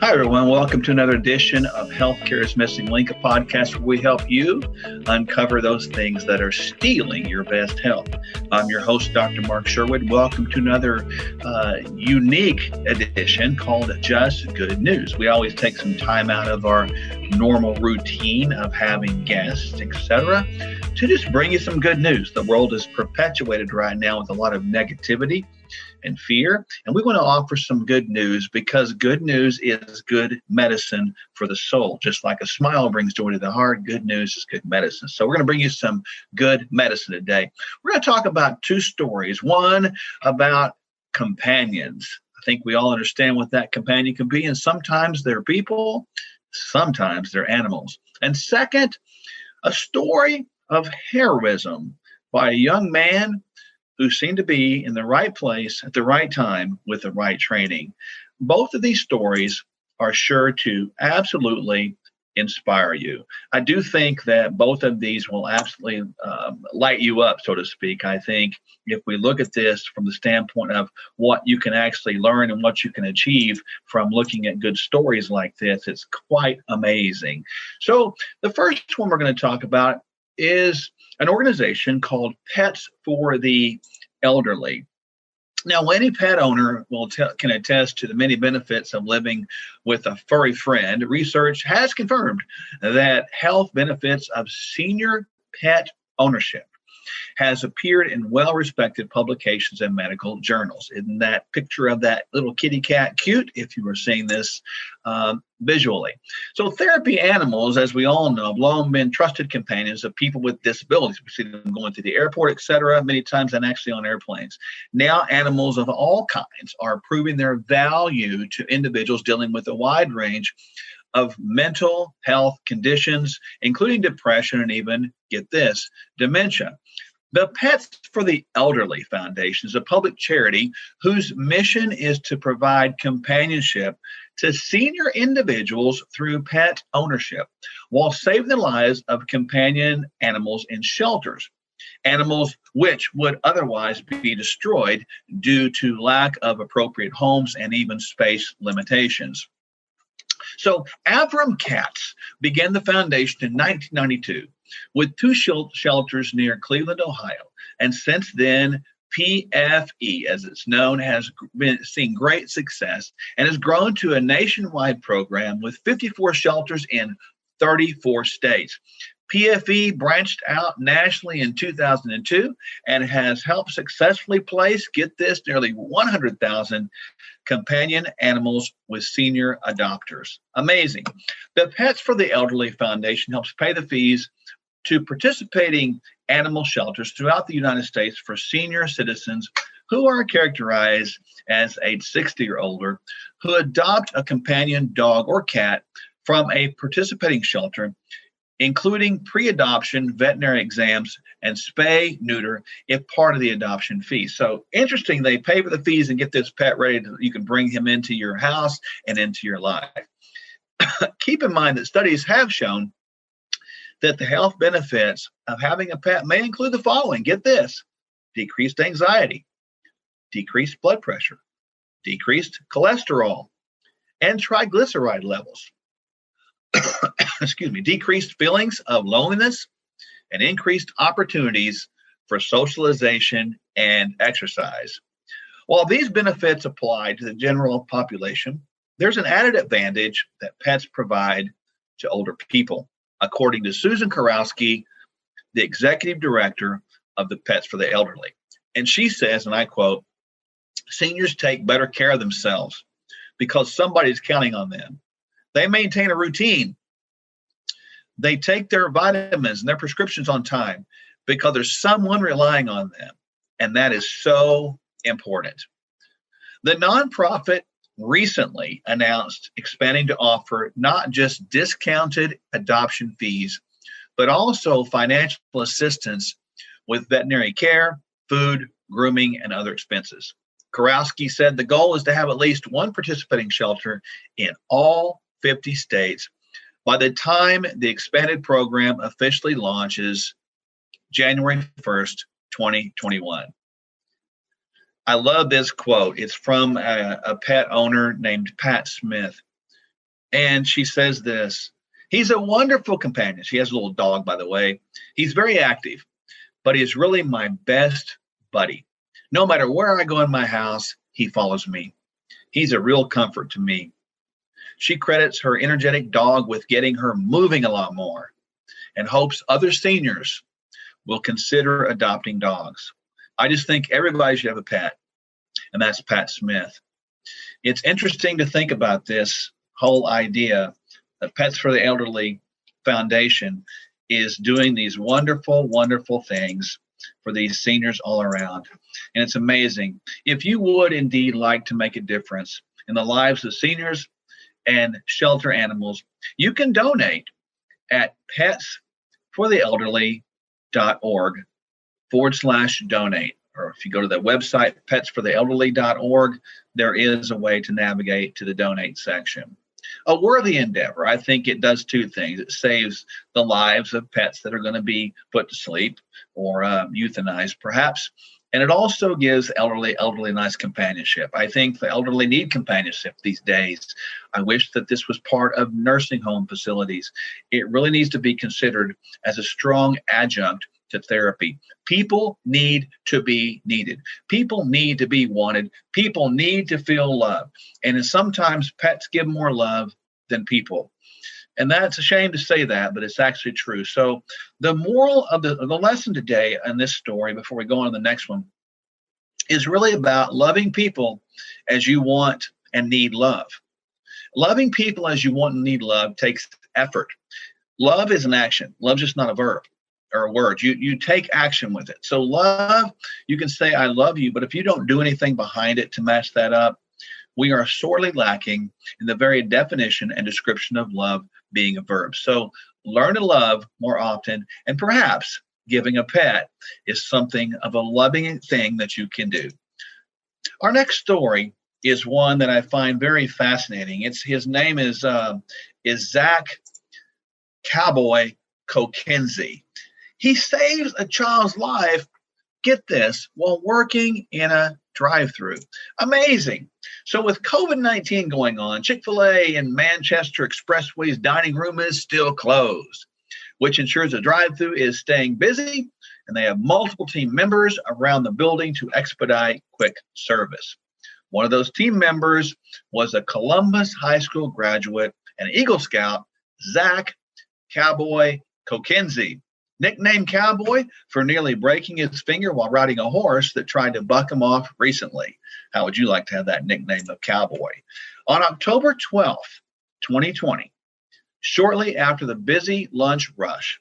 Hi, everyone. Welcome to another edition of Healthcare's Missing Link, a podcast where we help you uncover those things that are stealing your best health. I'm your host, Dr. Mark Sherwood. Welcome to another unique edition called Just Good News. We always take some time out of our normal routine of having guests, etc., to just bring you some good news. The world is perpetuated right now with a lot of negativity and fear. And we want to offer some good news because good news is good medicine for the soul. Just like a smile brings joy to the heart, good news is good medicine. So we're going to bring you some good medicine today. We're going to talk about two stories. One about companions. I think we all understand what that companion can be. And sometimes they're people, sometimes they're animals. And second, a story of heroism by a young man who seemed to be in the right place at the right time with the right training. Both of these stories are sure to absolutely inspire you. I do think that both of these will absolutely light you up, so to speak. I think if we look at this from the standpoint of what you can actually learn and what you can achieve from looking at good stories like this, it's quite amazing. So the first one we're going to talk about is an organization called Pets for the Elderly. Now, any pet owner can attest to the many benefits of living with a furry friend. Research has confirmed that health benefits of senior pet ownership has appeared in well-respected publications and medical journals. Isn't that picture of that little kitty cat cute if you were seeing this visually? So therapy animals, as we all know, have long been trusted companions of people with disabilities. We see them going to the airport, etc., many times and actually on airplanes. Now animals of all kinds are proving their value to individuals dealing with a wide range of mental health conditions, including depression and even, get this, dementia. The Pets for the Elderly Foundation is a public charity whose mission is to provide companionship to senior individuals through pet ownership while saving the lives of companion animals in shelters, animals which would otherwise be destroyed due to lack of appropriate homes and even space limitations. So Avram Katz began the foundation in 1992 with two shelters near Cleveland, Ohio. And since then, PFE, as it's known, has been seeing great success and has grown to a nationwide program with 54 shelters in 34 states. PFE branched out nationally in 2002 and has helped successfully place, get this, nearly 100,000 companion animals with senior adopters. Amazing. The Pets for the Elderly Foundation helps pay the fees to participating animal shelters throughout the United States for senior citizens who are characterized as age 60 or older, who adopt a companion dog or cat from a participating shelter, including pre-adoption veterinary exams and spay neuter if part of the adoption fee. So interesting, they pay for the fees and get this pet ready you can bring him into your house and into your life. Keep in mind that studies have shown that the health benefits of having a pet may include the following. Get this: decreased anxiety, decreased blood pressure, decreased cholesterol and triglyceride levels, decreased feelings of loneliness, and increased opportunities for socialization and exercise. While these benefits apply to the general population, there's an added advantage that pets provide to older people, according to Susan Kurowski, the executive director of the Pets for the Elderly. And she says, and I quote, "Seniors take better care of themselves because somebody's counting on them. They maintain a routine. They take their vitamins and their prescriptions on time because there's someone relying on them. And that is so important." The nonprofit recently announced expanding to offer not just discounted adoption fees, but also financial assistance with veterinary care, food, grooming, and other expenses. Kurowski said the goal is to have at least one participating shelter in all 50 states by the time the expanded program officially launches January 1st, 2021. I love this quote. It's from a pet owner named Pat Smith, And she says this: he's a wonderful companion. She has a little dog, by the way. He's very active, but he's really my best buddy. No matter where I go in my house, he follows me. He's a real comfort to me. She credits her energetic dog with getting her moving a lot more and hopes other seniors will consider adopting dogs. I just think everybody should have a pet, and that's Pat Smith. It's interesting to think about this whole idea that Pets for the Elderly Foundation is doing these wonderful, wonderful things for these seniors all around. And it's amazing. If you would indeed like to make a difference in the lives of seniors and shelter animals, you can donate at petsfortheelderly.org/donate. Or if you go to the website, petsfortheelderly.org, there is a way to navigate to the donate section. A worthy endeavor. I think it does two things. It saves the lives of pets that are going to be put to sleep or euthanized, perhaps. And it also gives elderly nice companionship. I think the elderly need companionship these days. I wish that this was part of nursing home facilities. It really needs to be considered as a strong adjunct to therapy. People need to be needed. People need to be wanted. People need to feel love. And sometimes pets give more love than people. And that's a shame to say that, but it's actually true. So the moral of the lesson today in this story, before we go on to the next one, is really about loving people as you want and need love. Loving people as you want and need love takes effort. Love is an action. Love's just not a verb or a word. You take action with it. So love, you can say, I love you, but if you don't do anything behind it to match that up, we are sorely lacking in the very definition and description of love being a verb. So learn to love more often, and perhaps giving a pet is something of a loving thing that you can do. Our next story is one that I find very fascinating. His name is Zach Cowboy Kokenzie. He saves a child's life, get this, while working in a drive-through. Amazing. So with COVID-19 going on, Chick-fil-A in Manchester Expressway's dining room is still closed, which ensures the drive-through is staying busy, and they have multiple team members around the building to expedite quick service. One of those team members was a Columbus High School graduate and Eagle Scout, Zach Cowboy Kokenzie, nicknamed Cowboy for nearly breaking his finger while riding a horse that tried to buck him off recently. How would you like to have that nickname of Cowboy? On October 12th, 2020, shortly after the busy lunch rush,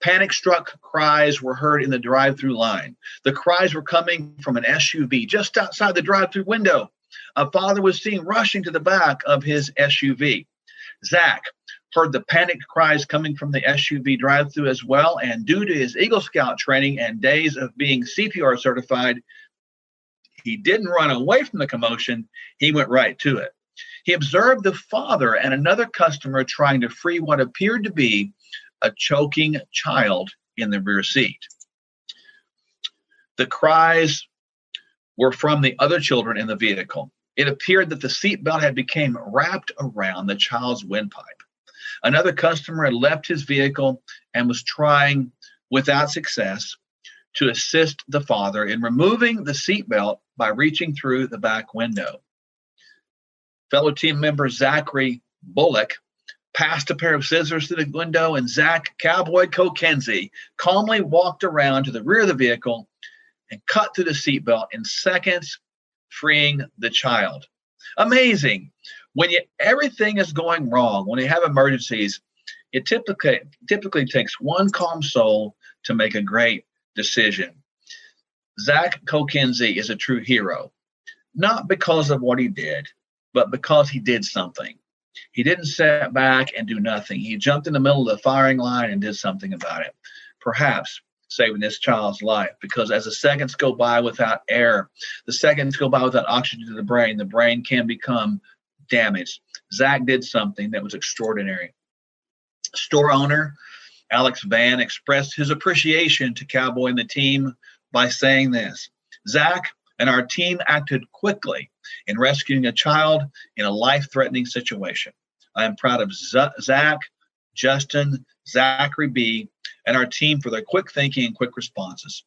panic-struck cries were heard in the drive-through line. The cries were coming from an SUV just outside the drive-through window. A father was seen rushing to the back of his SUV. Zach heard the panicked cries coming from the SUV drive-through as well, and due to his Eagle Scout training and days of being CPR certified, he didn't run away from the commotion. He went right to it. He observed the father and another customer trying to free what appeared to be a choking child in the rear seat. The cries were from the other children in the vehicle. It appeared that the seatbelt had become wrapped around the child's windpipe. Another customer had left his vehicle and was trying, without success, to assist the father in removing the seatbelt by reaching through the back window. Fellow team member Zachary Bullock passed a pair of scissors through the window, and Zach Cowboy Kokenzie calmly walked around to the rear of the vehicle and cut through the seatbelt in seconds, freeing the child. Amazing. When everything is going wrong, when you have emergencies, it typically takes one calm soul to make a great decision. Zach Kokenzie is a true hero, not because of what he did, but because he did something. He didn't sit back and do nothing. He jumped in the middle of the firing line and did something about it, perhaps saving this child's life, because as the seconds go by without air, the seconds go by without oxygen to the brain can become damaged. Zach did something that was extraordinary. Store owner Alex Van expressed his appreciation to Cowboy and the team by saying this: Zach and our team acted quickly in rescuing a child in a life-threatening situation. I am proud of Zach, Justin, Zachary B., and our team for their quick thinking and quick responses.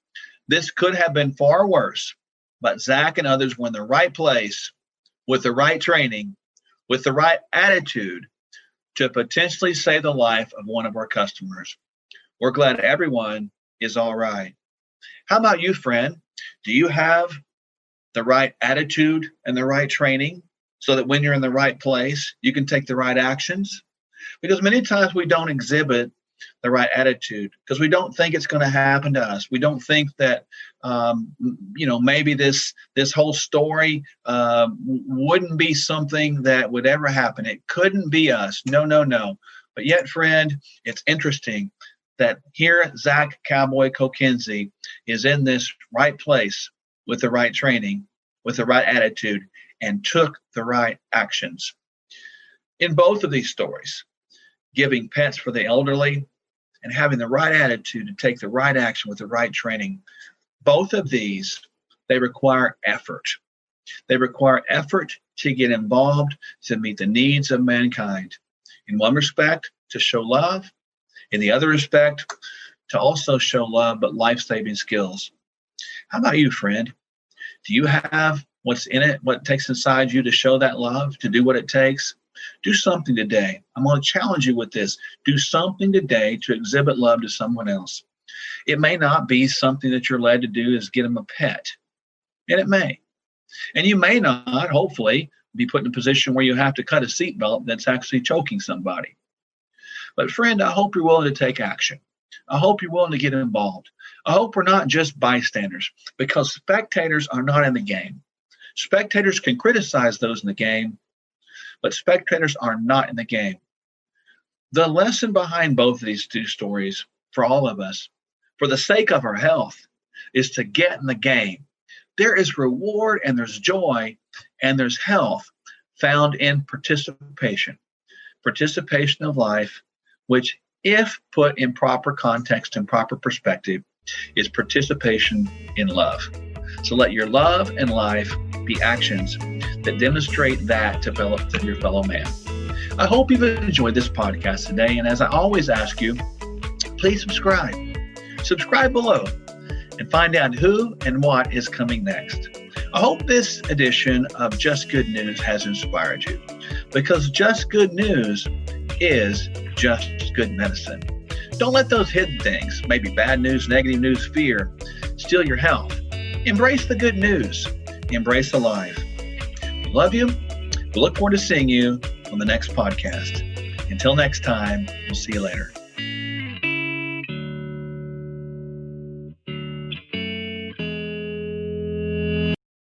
This could have been far worse, but Zach and others were in the right place with the right training, with the right attitude to potentially save the life of one of our customers. We're glad everyone is all right. How about you, friend? Do you have the right attitude and the right training so that when you're in the right place, you can take the right actions? Because many times we don't exhibit the right attitude because we don't think it's going to happen to us. We don't think that, maybe this whole story wouldn't be something that would ever happen. It couldn't be us. No. But yet, friend, it's interesting that here Zach Cowboy Kokenzie is in this right place with the right training, with the right attitude, and took the right actions. In both of these stories, giving pets for the elderly and having the right attitude to take the right action with the right training, both of these, they require effort. They require effort to get involved to meet the needs of mankind. In one respect, to show love. In the other respect, to also show love, but life-saving skills. How about you, friend? Do you have what's in it, what it takes inside you to show that love, to do what it takes? Do something today. I'm going to challenge you with this. Do something today to exhibit love to someone else. It may not be something that you're led to do is get them a pet. And it may. And you may not, hopefully, be put in a position where you have to cut a seatbelt that's actually choking somebody. But friend, I hope you're willing to take action. I hope you're willing to get involved. I hope we're not just bystanders, because spectators are not in the game. Spectators can criticize those in the game, but spectators are not in the game. The lesson behind both of these two stories for all of us, for the sake of our health, is to get in the game. There is reward and there's joy and there's health found in participation of life, which, if put in proper context and proper perspective, is participation in love. So let your love and life be actions that demonstrate that to your fellow man. I hope you've enjoyed this podcast today. And as I always ask you, please subscribe. Subscribe below and find out who and what is coming next. I hope this edition of Just Good News has inspired you, because just good news is just good medicine. Don't let those hidden things, maybe bad news, negative news, fear, steal your health. Embrace the good news. Embrace the life. We love you. We look forward to seeing you on the next podcast. Until next time, we'll see you later.